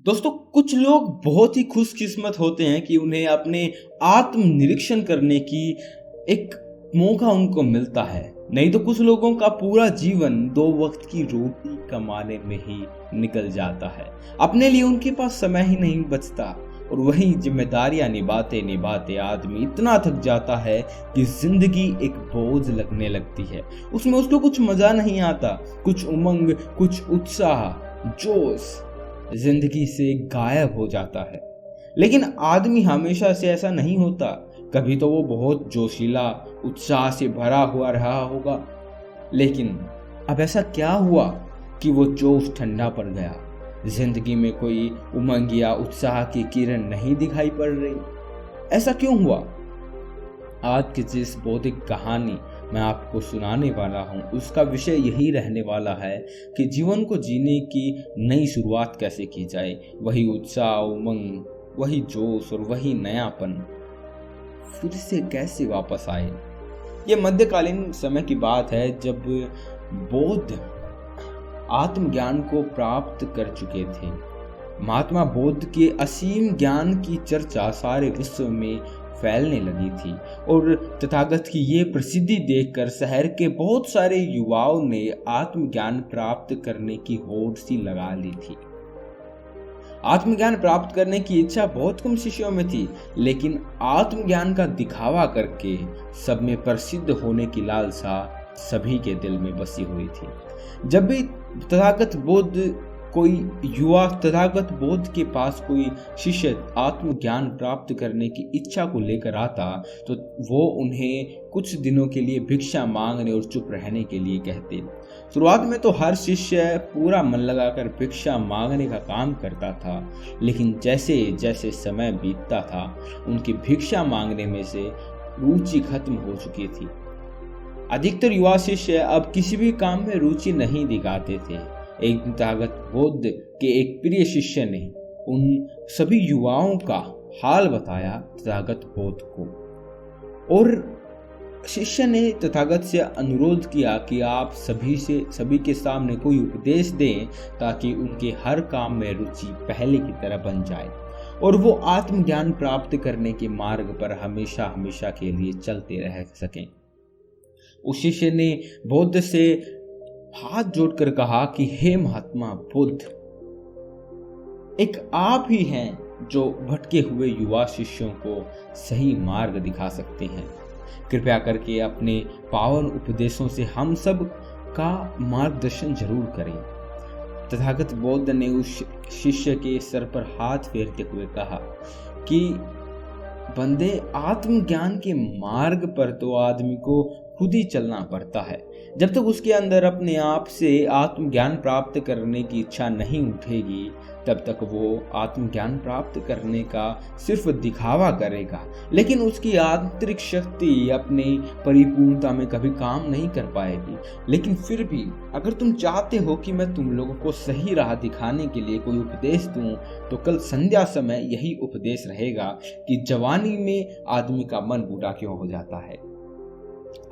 दोस्तों, कुछ लोग बहुत ही खुशकिस्मत होते हैं कि उन्हें अपने आत्मनिरीक्षण करने की एक मौका उनको मिलता है। नहीं तो कुछ लोगों का पूरा जीवन दो वक्त की रोटी कमाने में ही निकल जाता है। अपने लिए उनके पास समय ही नहीं बचता और वही जिम्मेदारियां निभाते निभाते आदमी इतना थक जाता है कि जिंदगी एक बोझ लगने लगती है। उसमें उसको कुछ मजा नहीं आता, कुछ उमंग, कुछ उत्साह, जोश जिंदगी से गायब हो जाता है। लेकिन आदमी हमेशा से ऐसा नहीं होता। कभी तो वो बहुत जोशीला, उत्साह से भरा हुआ रहा होगा, लेकिन अब ऐसा क्या हुआ कि वो जोश ठंडा पड़ गया। जिंदगी में कोई उमंग या उत्साह की किरण नहीं दिखाई पड़ रही। ऐसा क्यों हुआ? आज की जिस बौद्धिक कहानी मैं आपको सुनाने वाला हूँ उसका विषय यही रहने वाला है कि जीवन को जीने की नई शुरुआत कैसे की जाए। वही उत्साह, उमंग, वही जोश और वही नयापन फिर से कैसे वापस आए। ये मध्यकालीन समय की बात है जब बौद्ध आत्मज्ञान को प्राप्त कर चुके थे। महात्मा बुद्ध के असीम ज्ञान की चर्चा सारे विश्व में फैलने लगी थी और तथागत की ये प्रसिद्धि देखकर शहर के बहुत सारे युवाओं ने आत्मज्ञान प्राप्त करने की होड़ सी लगा ली थी। आत्मज्ञान प्राप्त करने की इच्छा बहुत कम शिष्यों में थी, लेकिन आत्मज्ञान का दिखावा करके सब में प्रसिद्ध होने की लालसा सभी के दिल में बसी हुई थी। जब भी तथागत बुद्ध के पास कोई शिष्य आत्मज्ञान प्राप्त करने की इच्छा को लेकर आता तो वो उन्हें कुछ दिनों के लिए भिक्षा मांगने और चुप रहने के लिए कहते। शुरुआत में तो हर शिष्य पूरा मन लगाकर भिक्षा मांगने का काम करता था, लेकिन जैसे जैसे समय बीतता था उनकी भिक्षा मांगने में से रुचि खत्म हो चुकी थी। अधिकतर युवा शिष्य अब किसी भी काम में रुचि नहीं दिखाते थे। एक दिन तथागत बुद्ध के एक प्रिय शिष्य ने उन सभी युवाओं का हाल बताया तथागत बुद्ध को, और शिष्य ने तथागत से अनुरोध किया कि आप सभी के सामने कोई उपदेश दें ताकि उनके हर काम में रुचि पहले की तरह बन जाए और वो आत्मज्ञान प्राप्त करने के मार्ग पर हमेशा हमेशा के लिए चलते रह सकें। उस शिष्य ने बुद्ध से हाथ जोड़कर कहा कि हे महात्मा बुद्ध, एक आप ही हैं जो भटके हुए युवा शिष्यों को सही मार्ग दिखा सकते हैं। कृपया करके अपने पावन उपदेशों से हम सब का मार्गदर्शन जरूर करें। तथागत बुद्ध ने उस शिष्य के सर पर हाथ फेरते हुए कहा कि बंदे, आत्मज्ञान के मार्ग पर तो आदमी को खुद ही चलना पड़ता है। जब तक उसके अंदर अपने आप से आत्मज्ञान प्राप्त करने की इच्छा नहीं उठेगी तब तक वो आत्मज्ञान प्राप्त करने का सिर्फ दिखावा करेगा, लेकिन उसकी आंतरिक शक्ति अपनी परिपूर्णता में कभी काम नहीं कर पाएगी। लेकिन फिर भी अगर तुम चाहते हो कि मैं तुम लोगों को सही राह दिखाने के लिए कोई उपदेश दूं तो कल संध्या समय यही उपदेश रहेगा कि जवानी में आदमी का मन बूढ़ा क्यों हो जाता है।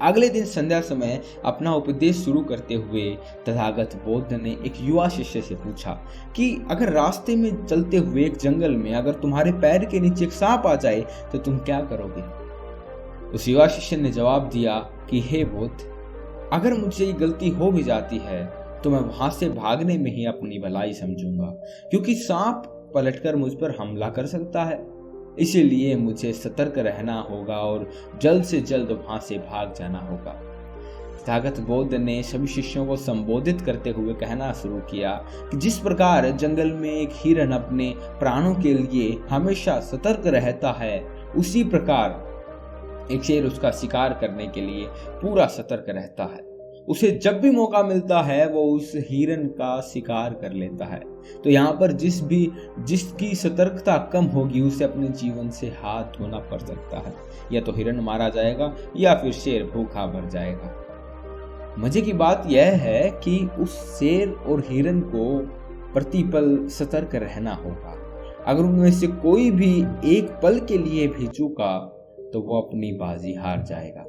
अगले दिन संध्या समय अपना उपदेश शुरू करते हुए तथागत बुद्ध ने एक युवा शिष्य से पूछा कि अगर रास्ते में चलते हुए एक जंगल में अगर तुम्हारे पैर के नीचे एक सांप आ जाए तो तुम क्या करोगे? उस युवा शिष्य ने जवाब दिया कि हे बुद्ध, अगर मुझसे ये गलती हो भी जाती है तो मैं वहां से भागने में ही अपनी भलाई समझूंगा, क्योंकि सांप पलटकर मुझ पर हमला कर सकता है। इसीलिए मुझे सतर्क रहना होगा और जल्द से जल्द वहां से भाग जाना होगा। तथागत बुद्ध ने सभी शिष्यों को संबोधित करते हुए कहना शुरू किया कि जिस प्रकार जंगल में एक हिरण अपने प्राणों के लिए हमेशा सतर्क रहता है, उसी प्रकार एक शेर उसका शिकार करने के लिए पूरा सतर्क रहता है। उसे जब भी मौका मिलता है वो उस हिरण का शिकार कर लेता है। तो यहाँ पर जिसकी सतर्कता कम होगी उसे अपने जीवन से हाथ धोना पड़ सकता है। या तो हिरण मारा जाएगा या फिर शेर भूखा मर जाएगा। मजे की बात यह है कि उस शेर और हिरण को प्रतिपल सतर्क रहना होगा। अगर उनमें से कोई भी एक पल के लिए भी चूका तो वो अपनी बाजी हार जाएगा।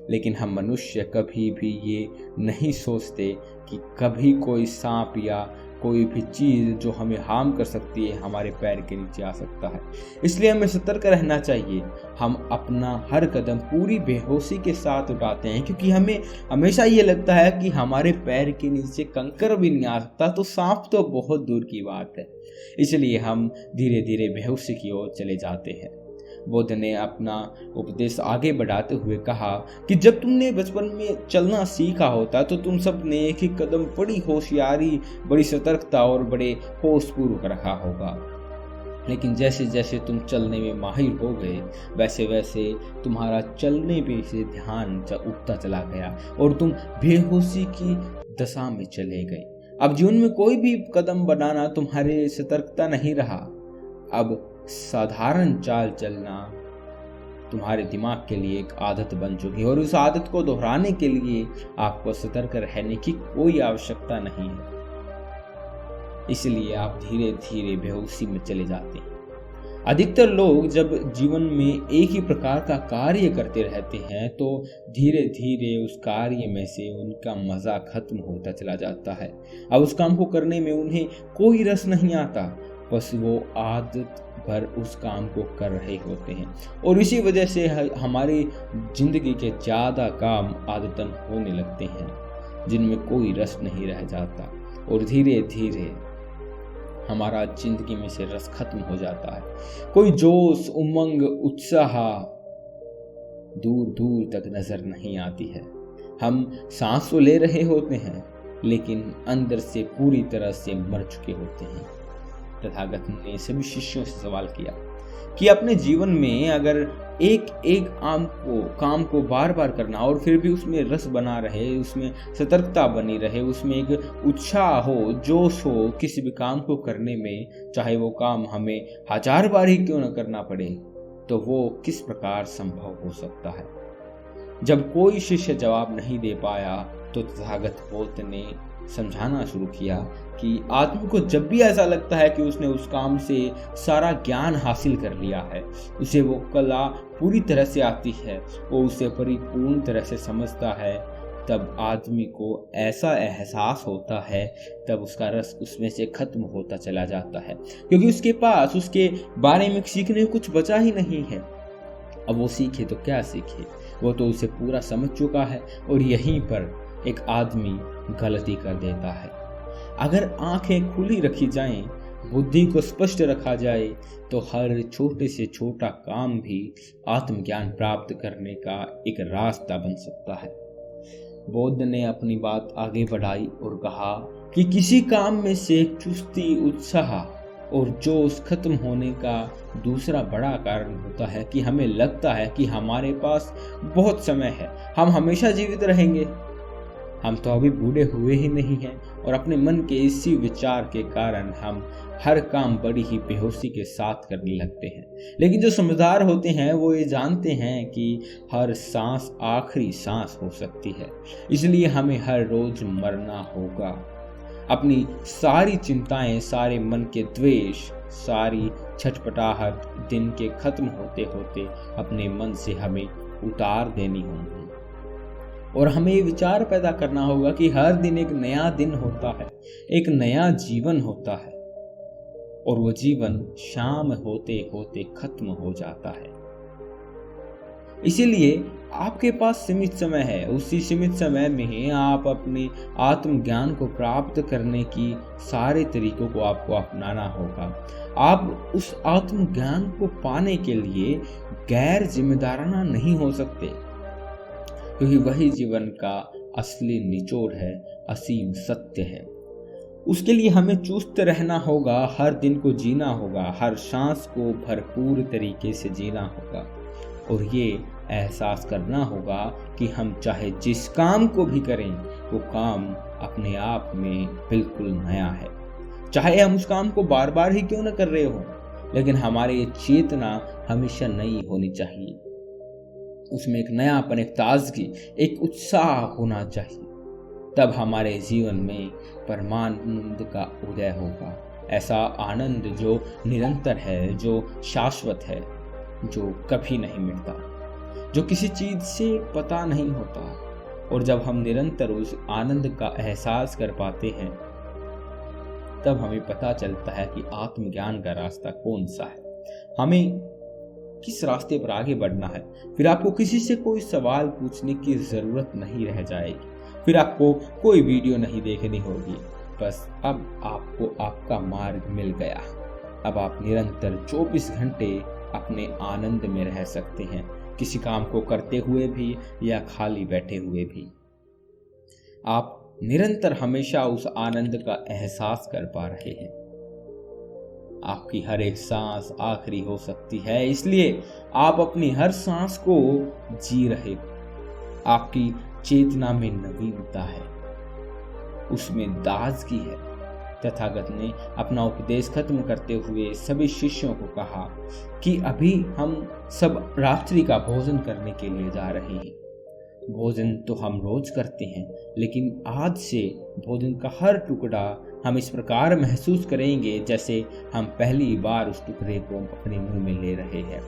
लेकिन हम मनुष्य कभी भी ये नहीं सोचते कि कभी कोई सांप या कोई भी चीज़ जो हमें हार्म कर सकती है हमारे पैर के नीचे आ सकता है। इसलिए हमें सतर्क रहना चाहिए। हम अपना हर कदम पूरी बेहोशी के साथ उठाते हैं, क्योंकि हमें हमेशा ये लगता है कि हमारे पैर के नीचे कंकर भी नहीं आ सकता, तो सांप तो बहुत दूर की बात है। इसलिए हम धीरे धीरे बेहोशी की ओर चले जाते हैं। बुद्ध ने अपना उपदेश आगे बढ़ाते हुए कहा कि जब तुमने बचपन में चलना सीखा होता तो तुम सब ने एक एक कदम बड़ी होशियारी, बड़ी सतर्कता और बड़े होशपूर्वक रखा होगा। लेकिन जैसे जैसे तुम चलने में माहिर हो गए, वैसे वैसे तुम्हारा चलने पे से ध्यान उठता चला गया और तुम बेहोशी की दशा में चले गए। अब जीवन में कोई भी कदम बढ़ाना तुम्हारे सतर्कता नहीं रहा। अब साधारण चाल चलना तुम्हारे दिमाग के लिए एक आदत बन चुकी है और उस आदत को दोहराने के लिए आपको सतर्क रहने की कोई आवश्यकता नहीं है। इसलिए आप धीरे धीरे बेहोशी में चले जाते हैं। अधिकतर लोग जब जीवन में एक ही प्रकार का कार्य करते रहते हैं तो धीरे धीरे उस कार्य में से उनका मज़ा खत्म होता चला जाता है। अब उस काम को करने में उन्हें कोई रस नहीं आता, बस वो आदत भर उस काम को कर रहे होते हैं और इसी वजह से हमारी जिंदगी के ज़्यादा काम आदतन होने लगते हैं जिनमें कोई रस नहीं रह जाता और धीरे धीरे हमारा जिंदगी में से रस खत्म हो जाता है। कोई जोश, उमंग, उत्साह दूर दूर तक नजर नहीं आती है। हम सांस तो ले रहे होते हैं लेकिन अंदर से पूरी तरह से मर चुके होते हैं। तथागत ने सभी शिष्यों से सवाल किया कि अपने जीवन में अगर एक एक काम को बार बार करना और फिर भी उसमें रस बना रहे, उसमें सतर्कता बनी रहे, उसमें एक उत्साह हो, जोश हो किसी भी काम को करने में, चाहे वो काम हमें 1000 बार ही क्यों न करना पड़े, तो वो किस प्रकार संभव हो सकता है। जब कोई शिष्य जवाब नहीं दे पाया तो तथागत बोध ने समझाना शुरू किया कि आदमी को जब भी ऐसा लगता है कि उसने उस काम से सारा ज्ञान हासिल कर लिया है, उसे वो कला पूरी तरह से आती है, वो उसे परिपूर्ण तरह से समझता है, तब आदमी को ऐसा एहसास होता है, तब उसका रस उसमें से खत्म होता चला जाता है, क्योंकि उसके पास उसके बारे में सीखने को कुछ बचा ही नहीं है। अब वो सीखे तो क्या सीखे, वो तो उसे पूरा समझ चुका है और यहीं पर एक आदमी गलती कर देता है। अगर आंखें खुली रखी जाएं, बुद्धि को स्पष्ट रखा जाए तो हर छोटे से छोटा काम भी आत्मज्ञान प्राप्त करने का एक रास्ता बन सकता है। बुद्ध ने अपनी बात आगे बढ़ाई और कहा कि किसी काम में से चुस्ती, उत्साह और जोश खत्म होने का दूसरा बड़ा कारण होता है कि हमें लगता है कि हमारे पास बहुत समय है, हम हमेशा जीवित रहेंगे। हम तो अभी बूढ़े हुए ही नहीं हैं और अपने मन के इसी विचार के कारण हम हर काम बड़ी ही बेहोशी के साथ करने लगते हैं। लेकिन जो समझदार होते हैं वो ये जानते हैं कि हर सांस आखिरी सांस हो सकती है, इसलिए हमें हर रोज मरना होगा। अपनी सारी चिंताएं, सारे मन के द्वेष, सारी छटपटाहट दिन के खत्म होते होते अपने मन से हमें उतार देनी होगी और हमें ये विचार पैदा करना होगा कि हर दिन एक नया दिन होता है, एक नया जीवन होता है और वो जीवन शाम होते होते खत्म हो जाता है। इसीलिए आपके पास सीमित समय है, उसी सीमित समय में आप अपने आत्मज्ञान को प्राप्त करने की सारे तरीकों को आपको अपनाना होगा। आप उस आत्मज्ञान को पाने के लिए गैर जिम्मेदाराना नहीं हो सकते, क्योंकि वही जीवन का असली निचोड़ है, असीम सत्य है। उसके लिए हमें चुस्त रहना होगा, हर दिन को जीना होगा, हर सांस को भरपूर तरीके से जीना होगा और ये एहसास करना होगा कि हम चाहे जिस काम को भी करें वो काम अपने आप में बिल्कुल नया है। चाहे हम उस काम को बार बार ही क्यों न कर रहे हो, लेकिन हमारी चेतना हमेशा नई होनी चाहिए। उसमें एक नयापन, एक ताजगी, एक उत्साह होना चाहिए। तब हमारे जीवन में परमानंद का उदय होगा, ऐसा आनंद जो निरंतर है, जो शाश्वत है, जो कभी नहीं मिटता, जो किसी चीज से पता नहीं होता। और जब हम निरंतर उस आनंद का एहसास कर पाते हैं तब हमें पता चलता है कि आत्मज्ञान का रास्ता कौन सा है, हमें किस रास्ते पर आगे बढ़ना है। फिर आपको किसी से कोई सवाल पूछने की ज़रूरत नहीं रह जाएगी, फिर आपको कोई वीडियो नहीं देखनी होगी। बस अब आपको आपका मार्ग मिल गया। अब आप निरंतर 24 घंटे अपने आनंद में रह सकते हैं, किसी काम को करते हुए भी या खाली बैठे हुए भी। आप निरंतर हमेशा उस आनंद का एहसास कर पा रहे हैं। आपकी हर एक सांस आखिरी हो सकती है, इसलिए आप अपनी हर सांस को जी रहे हो। आपकी चेतना में नवीनता है, उसमें ताजगी है। तथागत ने अपना उपदेश खत्म करते हुए सभी शिष्यों को कहा कि अभी हम सब रात्रि का भोजन करने के लिए जा रहे हैं। भोजन तो हम रोज करते हैं, लेकिन आज से भोजन का हर टुकड़ा हम इस प्रकार महसूस करेंगे जैसे हम पहली बार उस टुकड़े को अपने मुंह में ले रहे हैं,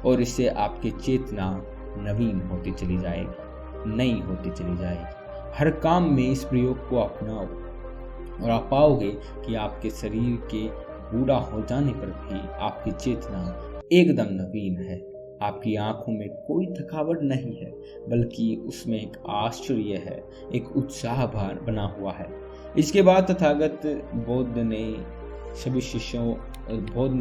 और इससे आपकी चेतना नवीन होती चली जाएगी, नई होती चली जाएगी। हर काम में इस प्रयोग को अपनाओ और आप पाओगे कि आपके शरीर के बूढ़ा हो जाने पर भी आपकी चेतना एकदम नवीन है। आपकी आंखों में कोई थकावट नहीं है, बल्कि उसमें एक आश्चर्य है, एक उत्साह बना हुआ है। इसके बाद तथागत बौद्ध ने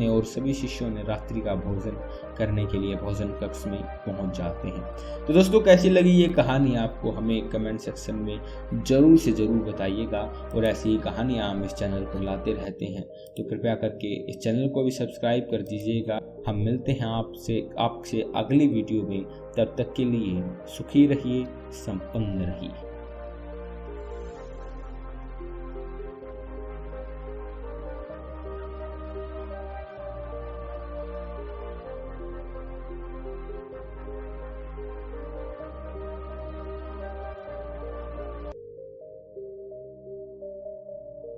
और सभी शिष्यों ने रात्रि का भोजन करने के लिए भोजन कक्ष में पहुंच जाते हैं। तो दोस्तों, कैसी लगी ये कहानी आपको, हमें कमेंट सेक्शन में जरूर से ज़रूर बताइएगा। और ऐसी ही कहानियाँ हम इस चैनल पर लाते रहते हैं, तो कृपया करके इस चैनल को भी सब्सक्राइब कर दीजिएगा। हम मिलते हैं आपसे अगली वीडियो में। तब तक के लिए सुखी रहिए, संपन्न रहिए।